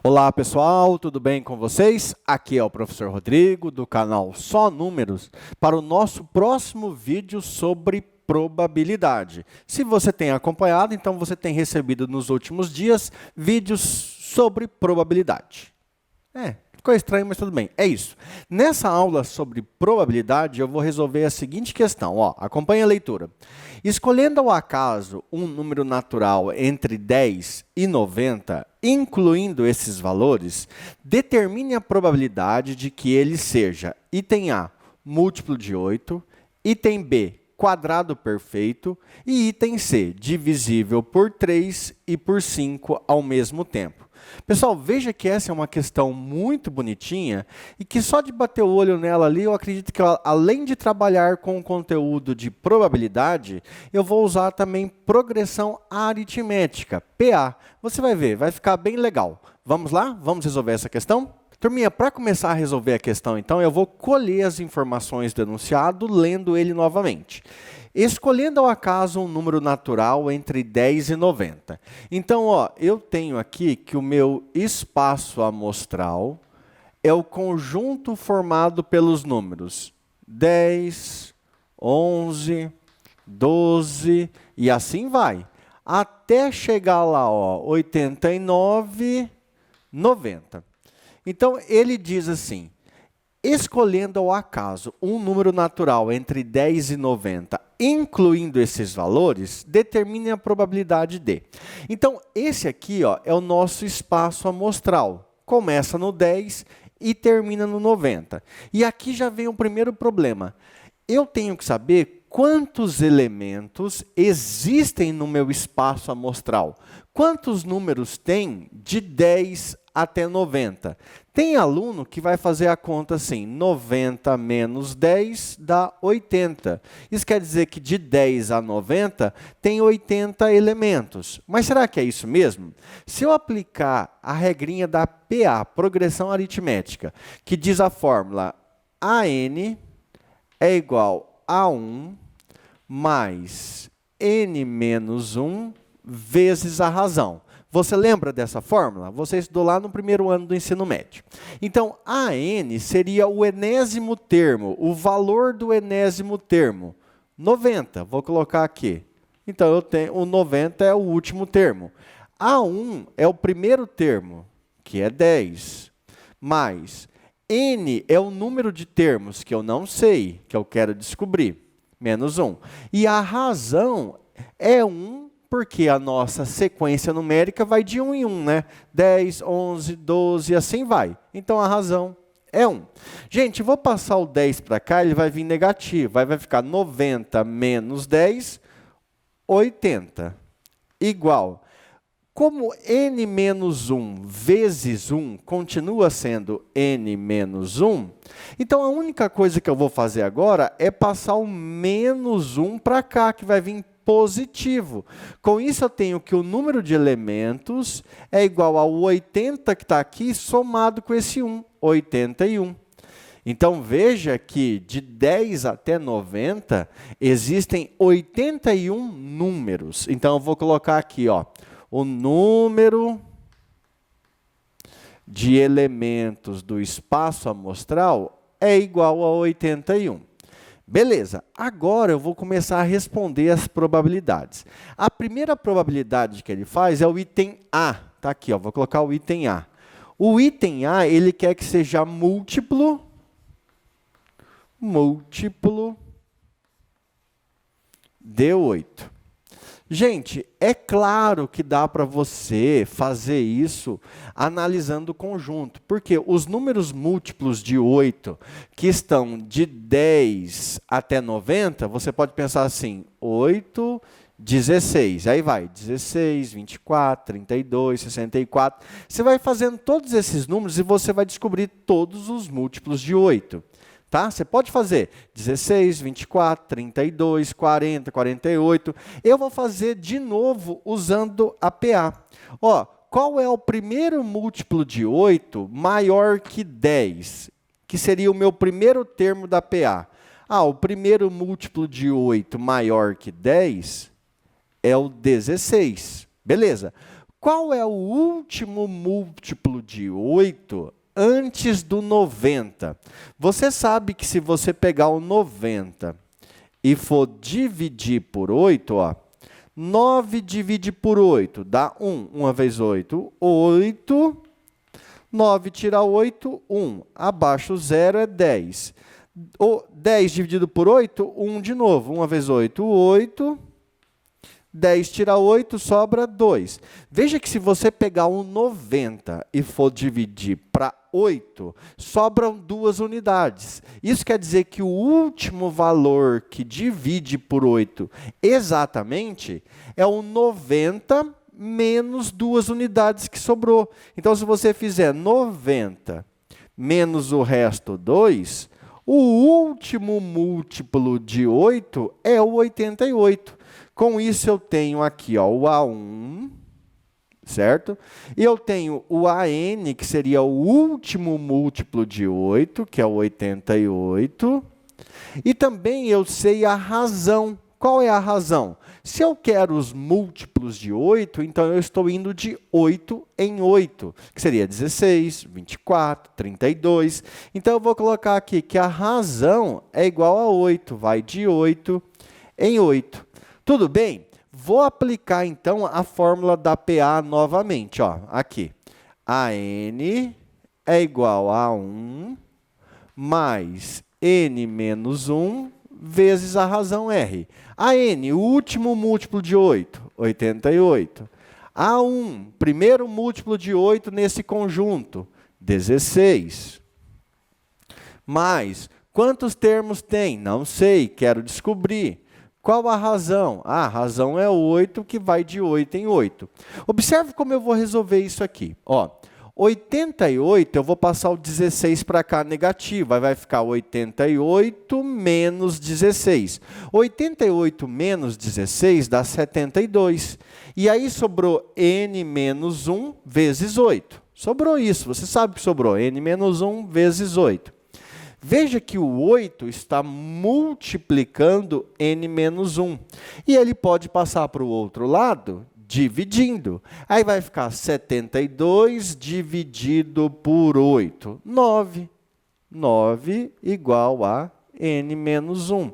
Olá pessoal, tudo bem com vocês? Aqui é o professor Rodrigo do canal Só Números para o nosso próximo vídeo sobre probabilidade. Se você tem acompanhado, então você tem recebido nos últimos dias vídeos sobre probabilidade. Ficou estranho, mas tudo bem. É isso. Nessa aula sobre probabilidade, eu vou resolver a seguinte questão. Acompanhe a leitura. Escolhendo ao acaso um número natural entre 10 e 90, incluindo esses valores, determine a probabilidade de que ele seja item A, múltiplo de 8, item B, quadrado perfeito e item C, divisível por 3 e por 5 ao mesmo tempo. Pessoal, veja que essa é uma questão muito bonitinha e que só de bater o olho nela ali, eu acredito que além de trabalhar com o conteúdo de probabilidade, eu vou usar também progressão aritmética, PA. Você vai ver, vai ficar bem legal. Vamos lá? Vamos resolver essa questão? Turminha, para começar a resolver a questão, então, eu vou colher as informações do enunciado, lendo ele novamente. Escolhendo ao acaso um número natural entre 10 e 90. Então, eu tenho aqui que o meu espaço amostral é o conjunto formado pelos números 10, 11, 12 e assim vai. Até chegar lá, 89, 90. Então, ele diz assim, escolhendo ao acaso um número natural entre 10 e 90, incluindo esses valores, determine a probabilidade de. Então, esse aqui é o nosso espaço amostral. Começa no 10 e termina no 90. E aqui já vem o primeiro problema. Eu tenho que saber quantos elementos existem no meu espaço amostral. Quantos números tem de 10 até 90? Tem aluno que vai fazer a conta assim, 90 menos 10 dá 80. Isso quer dizer que de 10 a 90 tem 80 elementos. Mas será que é isso mesmo? Se eu aplicar a regrinha da PA, progressão aritmética, que diz a fórmula AN é igual a 1 mais N menos 1 vezes a razão. Você lembra dessa fórmula? Você estudou lá no primeiro ano do ensino médio. Então, AN seria o enésimo termo, o valor do enésimo termo. 90, vou colocar aqui. Então, eu tenho o 90 é o último termo. A1 é o primeiro termo, que é 10. Mais N é o número de termos que eu não sei, que eu quero descobrir. Menos 1. E a razão é 1, porque a nossa sequência numérica vai de 1 em 1, né? 10, 11, 12 e assim vai. Então, a razão é 1. Gente, vou passar o 10 para cá, ele vai vir negativo. Vai ficar 90 menos 10, 80. Igual. Como n menos 1 vezes 1 continua sendo n menos 1, então a única coisa que eu vou fazer agora é passar o menos 1 para cá, que vai vir positivo. Com isso, eu tenho que o número de elementos é igual ao 80 que está aqui, somado com esse 1, 81. Então, veja que de 10 até 90, existem 81 números. Então, eu vou colocar aqui, o número de elementos do espaço amostral é igual a 81. Beleza, agora eu vou começar a responder as probabilidades. A primeira probabilidade que ele faz é o item A. Está aqui, vou colocar o item A. O item A, ele quer que seja múltiplo de 8. Gente, é claro que dá para você fazer isso analisando o conjunto, porque os números múltiplos de 8, que estão de 10 até 90, você pode pensar assim, 8, 16, aí vai, 16, 24, 32, 64. Você vai fazendo todos esses números e você vai descobrir todos os múltiplos de 8. Tá? Você pode fazer 16, 24, 32, 40, 48. Eu vou fazer de novo usando a PA. Qual é o primeiro múltiplo de 8 maior que 10? Que seria o meu primeiro termo da PA. O primeiro múltiplo de 8 maior que 10 é o 16. Beleza. Qual é o último múltiplo de 8 antes do 90? Você sabe que se você pegar o 90 e for dividir por 8, ó, 9 divide por 8 dá 1. 1 vezes 8, 8. 9 tira 8, 1. Abaixo 0 é 10. 10 dividido por 8, 1 de novo. 1 vezes 8, 8. 10 tira 8, sobra 2. Veja que se você pegar um 90 e for dividir para 8, sobram 2 unidades. Isso quer dizer que o último valor que divide por 8 exatamente é o 90 menos 2 unidades que sobrou. Então, se você fizer 90 menos o resto 2, o último múltiplo de 8 é o 88. Com isso, eu tenho aqui ó, o A1, certo? E eu tenho o AN, que seria o último múltiplo de 8, que é o 88. E também eu sei a razão. Qual é a razão? Se eu quero os múltiplos de 8, então eu estou indo de 8 em 8, que seria 16, 24, 32. Então, eu vou colocar aqui que a razão é igual a 8, vai de 8 em 8. Tudo bem? Vou aplicar, então, a fórmula da PA novamente. Ó, aqui. AN é igual a 1 mais N menos 1 vezes a razão R. AN, o último múltiplo de 8, 88. A1, primeiro múltiplo de 8 nesse conjunto, 16. Mais, quantos termos tem? Não sei, quero descobrir. Qual a razão? A razão é 8, que vai de 8 em 8. Observe como eu vou resolver isso aqui. Ó, 88, eu vou passar o 16 para cá negativo, aí vai ficar 88 menos 16. 88 menos 16 dá 72. E aí sobrou n menos 1 vezes 8. Sobrou isso, você sabe que sobrou, n menos 1 vezes 8. Veja que o 8 está multiplicando n menos 1. E ele pode passar para o outro lado, dividindo. Aí vai ficar 72 dividido por 8. 9. 9 igual a n menos 1.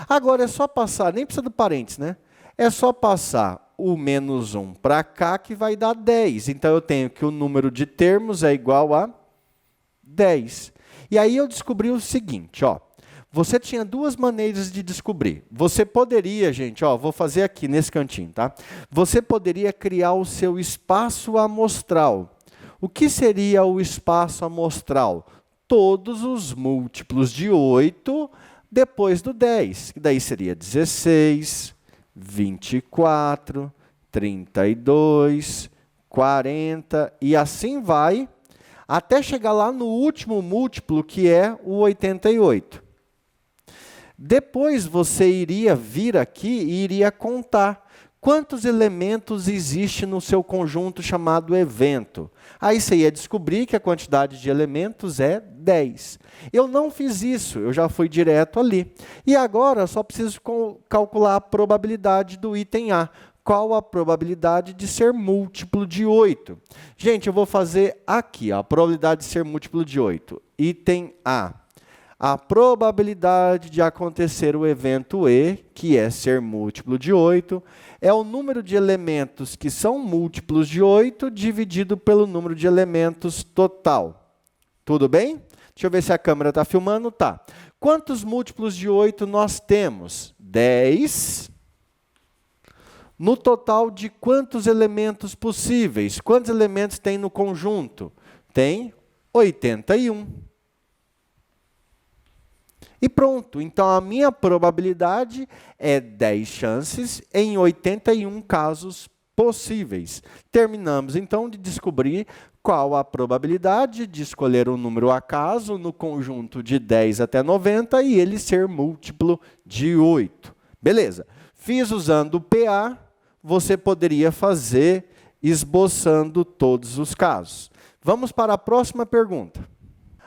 Agora é só passar, nem precisa do parênteses, né? É só passar o menos 1 para cá, que vai dar 10. Então, eu tenho que o número de termos é igual a 10. E aí eu descobri o seguinte, ó. Você tinha duas maneiras de descobrir. Você poderia, gente, ó, vou fazer aqui nesse cantinho, tá? Você poderia criar o seu espaço amostral. O que seria o espaço amostral? Todos os múltiplos de 8 depois do 10. Que daí seria 16, 24, 32, 40 e assim vai, até chegar lá no último múltiplo, que é o 88. Depois você iria vir aqui e iria contar quantos elementos existem no seu conjunto chamado evento. Aí você ia descobrir que a quantidade de elementos é 10. Eu não fiz isso, eu já fui direto ali. E agora eu só preciso calcular a probabilidade do item A. Qual a probabilidade de ser múltiplo de 8? Gente, eu vou fazer aqui, ó, a probabilidade de ser múltiplo de 8. Item A. A probabilidade de acontecer o evento E, que é ser múltiplo de 8, é o número de elementos que são múltiplos de 8 dividido pelo número de elementos total. Tudo bem? Deixa eu ver se a câmera está filmando. Tá. Quantos múltiplos de 8 nós temos? 10. No total de quantos elementos possíveis? Quantos elementos tem no conjunto? Tem 81. E pronto, então a minha probabilidade é 10 chances em 81 casos possíveis. Terminamos então de descobrir qual a probabilidade de escolher um número acaso no conjunto de 10 até 90 e ele ser múltiplo de 8. Beleza, fiz usando o PA, você poderia fazer esboçando todos os casos. Vamos para a próxima pergunta.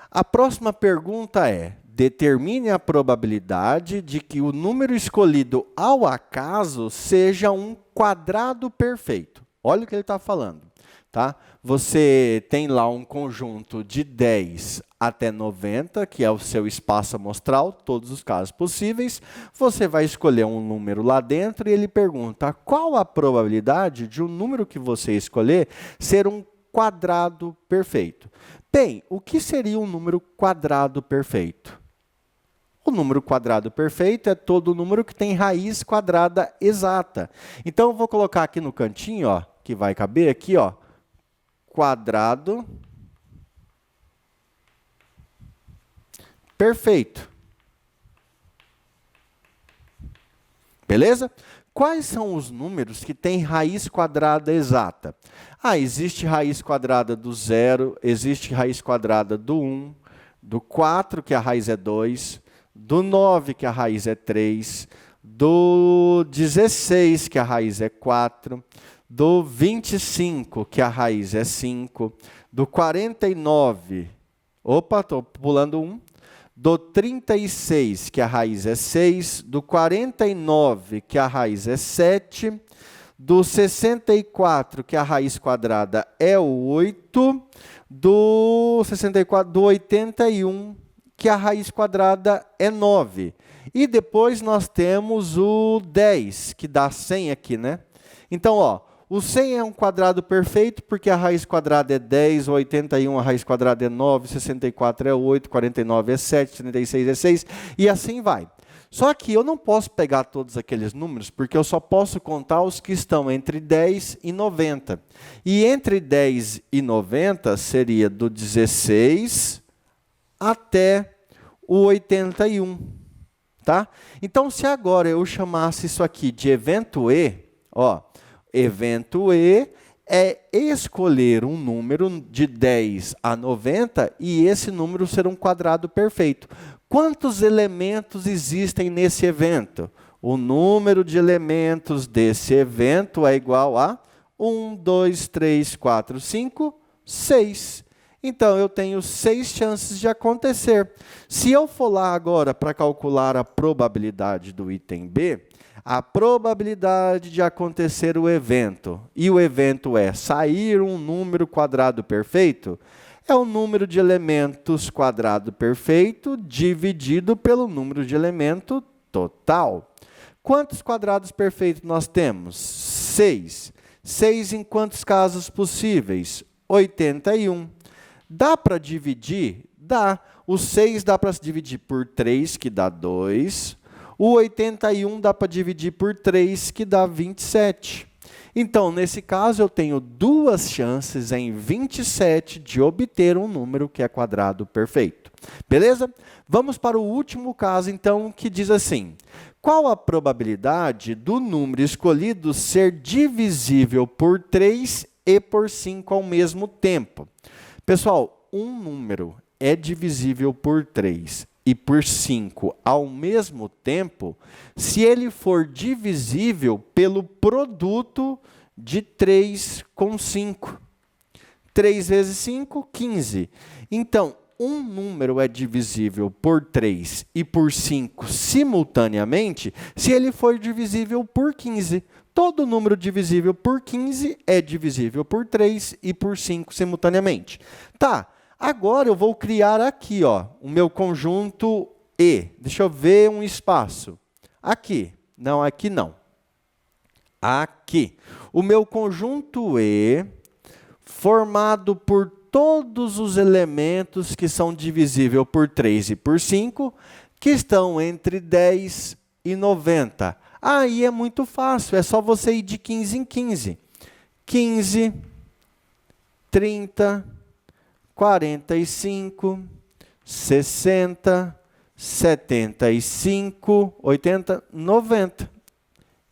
A próxima pergunta é: determine a probabilidade de que o número escolhido ao acaso seja um quadrado perfeito. Olha o que ele está falando. tá? Você tem lá um conjunto de 10 até 90, que é o seu espaço amostral, todos os casos possíveis. Você vai escolher um número lá dentro e ele pergunta qual a probabilidade de um número que você escolher ser um quadrado perfeito. Bem, o que seria um número quadrado perfeito? O número quadrado perfeito é todo número que tem raiz quadrada exata. Então, eu vou colocar aqui no cantinho, ó, que vai caber aqui, ó, quadrado perfeito. Beleza? Quais são os números que têm raiz quadrada exata? Existe raiz quadrada do 0, existe raiz quadrada do 1, do 4, que a raiz é 2, do 9, que a raiz é 3, do 16, que a raiz é 4, do 25, que a raiz é 5, do 49, opa, estou pulando 1, do 36, que a raiz é 6, do 49, que a raiz é 7, do 64, que a raiz quadrada é 8, do 64, do 81, que a raiz quadrada é 9. E depois nós temos o 10, que dá 100 aqui, né? Então, ó, o 100 é um quadrado perfeito, porque a raiz quadrada é 10, o 81 a raiz quadrada é 9, 64 é 8, 49 é 7, 36 é 6, e assim vai. Só que eu não posso pegar todos aqueles números, porque eu só posso contar os que estão entre 10 e 90. E entre 10 e 90 seria do 16 até o 81. Tá? Então, se agora eu chamasse isso aqui de evento E, ó, evento E é escolher um número de 10 a 90 e esse número ser um quadrado perfeito. Quantos elementos existem nesse evento? O número de elementos desse evento é igual a 1, 2, 3, 4, 5, 6. Então, eu tenho 6 chances de acontecer. Se eu for lá agora para calcular a probabilidade do item B, a probabilidade de acontecer o evento, e o evento é sair um número quadrado perfeito, é o número de elementos quadrado perfeito dividido pelo número de elemento total. Quantos quadrados perfeitos nós temos? 6. 6 em quantos casos possíveis? 81. Dá para dividir? Dá. O 6 dá para se dividir por 3, que dá 2. O 81 dá para dividir por 3, que dá 27. Então, nesse caso, eu tenho 2 chances em 27 de obter um número que é quadrado perfeito. Beleza? Vamos para o último caso, então, que diz assim: qual a probabilidade do número escolhido ser divisível por 3 e por 5 ao mesmo tempo? Pessoal, um número é divisível por 3 e por 5 ao mesmo tempo se ele for divisível pelo produto de 3 com 5. 3 vezes 5, 15. Então, um número é divisível por 3 e por 5 simultaneamente se ele for divisível por 15. Todo número divisível por 15 é divisível por 3 e por 5 simultaneamente. Tá, agora eu vou criar aqui, ó, o meu conjunto E. Deixa eu ver um espaço. Aqui. Não, aqui não. Aqui. O meu conjunto E, formado por todos os elementos que são divisíveis por 3 e por 5, que estão entre 10 e 90. Aí é muito fácil, é só você ir de 15 em 15. 15, 30, 45, 60, 75, 80, 90.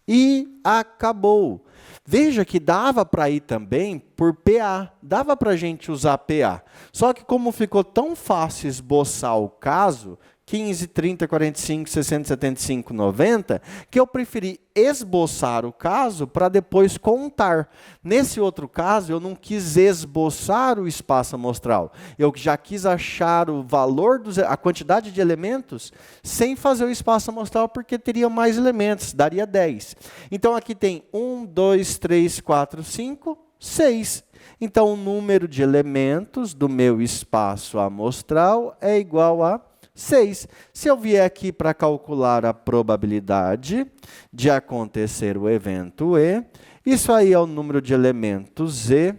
E acabou. Veja que dava para ir também por PA, dava para a gente usar PA. Só que como ficou tão fácil esboçar o caso, 15, 30, 45, 60, 75, 90, que eu preferi esboçar o caso para depois contar. Nesse outro caso, eu não quis esboçar o espaço amostral. Eu já quis achar o valor, a quantidade de elementos, sem fazer o espaço amostral, porque teria mais elementos, daria 10. Então, aqui tem 1, 2, 3, 4, 5, 6. Então, o número de elementos do meu espaço amostral é igual a 6. Se eu vier aqui para calcular a probabilidade de acontecer o evento E, isso aí é o número de elementos Z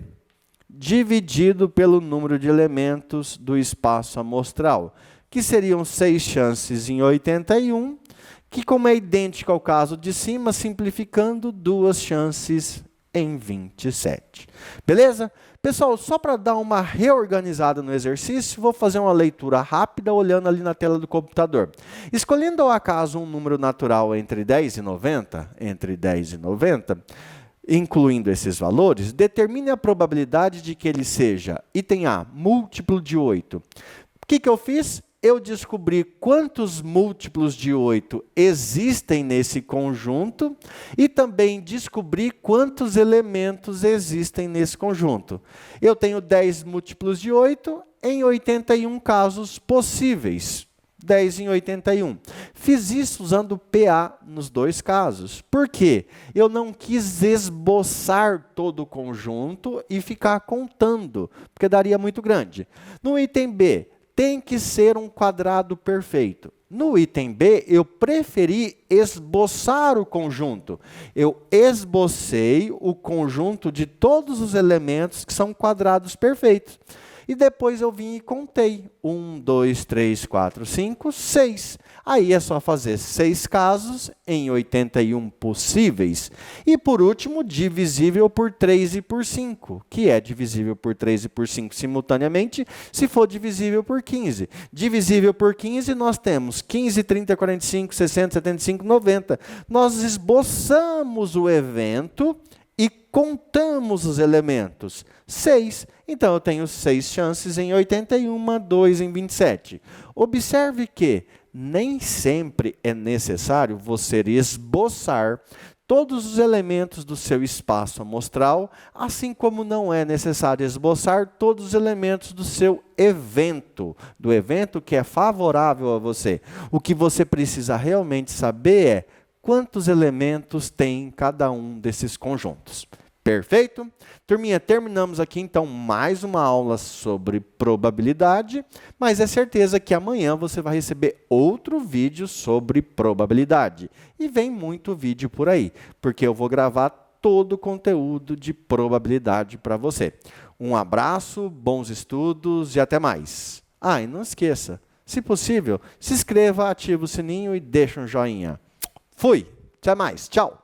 dividido pelo número de elementos do espaço amostral, que seriam 6 chances em 81, que como é idêntico ao caso de cima, simplificando, 2 chances em 27. Beleza? Pessoal, só para dar uma reorganizada no exercício, vou fazer uma leitura rápida olhando ali na tela do computador. Escolhendo ao acaso um número natural entre 10 e 90, incluindo esses valores, determine a probabilidade de que ele seja, item A, múltiplo de 8. O que eu fiz? Eu descobri quantos múltiplos de 8 existem nesse conjunto e também descobri quantos elementos existem nesse conjunto. Eu tenho 10 múltiplos de 8 em 81 casos possíveis. 10 em 81. Fiz isso usando PA nos dois casos. Por quê? Eu não quis esboçar todo o conjunto e ficar contando, porque daria muito grande. No item B, tem que ser um quadrado perfeito. No item B, eu preferi esboçar o conjunto. Eu esbocei o conjunto de todos os elementos que são quadrados perfeitos. E depois eu vim e contei. 1, 2, 3, 4, 5, 6. Aí é só fazer 6 casos em 81 possíveis. E por último, divisível por 3 e por 5, que é divisível por 3 e por 5 simultaneamente, se for divisível por 15. Divisível por 15, nós temos 15, 30, 45, 60, 75, 90. Nós esboçamos o evento e contamos os elementos. 6. Então, eu tenho 6 chances em 81, 2 em 27. Observe que nem sempre é necessário você esboçar todos os elementos do seu espaço amostral, assim como não é necessário esboçar todos os elementos do seu evento, do evento que é favorável a você. O que você precisa realmente saber é quantos elementos tem cada um desses conjuntos. Perfeito? Turminha, terminamos aqui então mais uma aula sobre probabilidade, mas é certeza que amanhã você vai receber outro vídeo sobre probabilidade. E vem muito vídeo por aí, porque eu vou gravar todo o conteúdo de probabilidade para você. Um abraço, bons estudos e até mais. Ah, e não esqueça, se possível, se inscreva, ative o sininho e deixe um joinha. Fui! Até mais, tchau!